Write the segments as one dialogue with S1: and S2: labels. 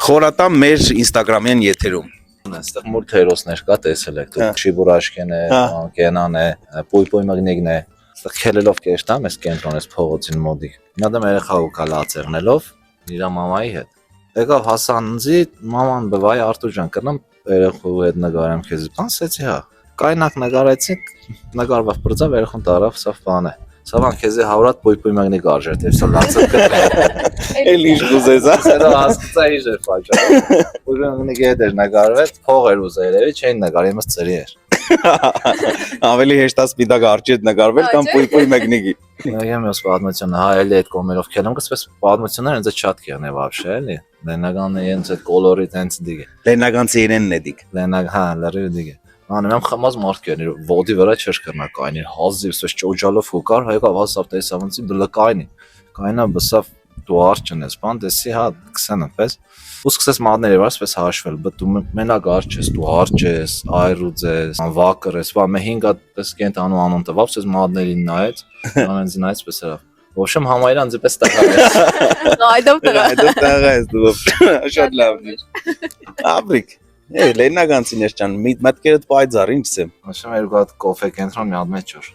S1: Խորատամ մեր Instagram-յան եթերում։
S2: Այստեղ մուլ թերոսներ կա, տեսել եք դուք, Շիբուրաշկեն է, Կենան է, Պույպույ մագնիկն է, այստեղ քելելով կեշտամ էս կենտրոնես փողոցին մոդիկ։ Մի հատ երեխա ու կա լացեղնելով իր մամայի հետ։ Եկավ հասանձի, մաման բվայ Արտուր ջան, կնամ երեխու հետ նկարեմ քեզ։ Ասեցի հա։ Կայնակ նկարեցինք, նկարվավ բրծավ երեխուն տարավ, սա բան է։ Սավան քեզի հավրատ Պույպույ մագնիկ արժեր, դեպսա լացը կտրե։
S1: Էլ ինչ ուզես,
S2: Սա հասկացա ինչ էր ֆաջա։ Պույպույ մագնիկի հետ էր նկարվել, փող էր ուզել, էլի չէին նկարի, իմս ծրի էր։
S1: Ավելի հեշտ է սպիտակ արջի հետ նկարվել կամ Պույպույ մագնիկի։
S2: Եմ ես պատմությունը, հա էլի այդ կոմերով քելում, կսպես պատմությունները ինձ շատ կեղն է вообще, էլի։ Լենագանը ինձ այդ կոլորիտ ինձ դիգե։
S1: Լենագանցի իրենն է դիգ։
S2: Լենագ, հա, լրիվ դիգե։ Անում եմ խմած մարդ կերնի, ոտի վրա չեր կրնա կայնի, հազիվ սպես ճոջալով ու կար, հայկավ հասավ տեսավնցի դլը կայնի։ Կայնա բսավ դու արջ չնես, բան տեսի, հա, 20 պես։ Ու սկսես մատների վրա սպես հաշվել, բտ դու մենակ արջ ես, դու արջ ես, այրուց ես, վակր ես, բա մե 5 հատ պես կենտանու անուն տվավ, սես մատներին նայեց, ամենից նայեց պես հրավ։ Ոչմ համայրան ձպես տղա ես։
S3: Այդով տղա։
S1: Այդով տղա ես դու։ Շատ լավն է։ Աբրիկ։ Լենագանցին ես ջան, մտքերդ պայծառ, ինչ եմ։
S2: Ոչմ երկու հատ կոֆե կենտրոն մի հատ մեջ որ։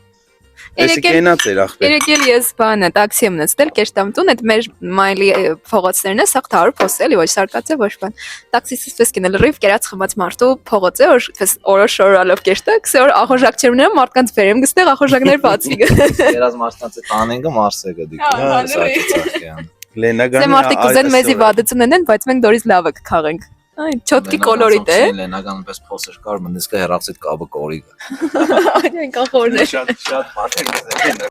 S1: Էսի կենաց էր ախպեր։
S3: Երեկել ես բանը տաքսի եմ նստել Կեշտամտուն, այդ մեր մայլի փողոցներն է, սաղ թարու փոս էլի, ոչ սարկած է, ոչ բան։ Տաքսիստը սպես կինել ռիվ կերած խմած մարդու փողոց է, որ սպես օրոշ շորալով կեշտա, քսե որ ախորժակ չեմ նրա մարդկանց վերեմ, գստեղ ախորժակներ բացվի։
S2: Երազ մարդկանց այդ անենգը մարսեգը դիք։
S1: Լենագանը։
S3: Սե մարդիկ կուզեն մեզի վադություն ունեն, բայց մենք դորից լավը կքաղենք։ Այ չոտկի կոլորիտ է։
S2: Լենագանը պես փոսեր կար, մնիսկը հերացիտ կաբը կորիգը։
S3: Այն կախորներ։
S1: Շատ շատ մարդիկ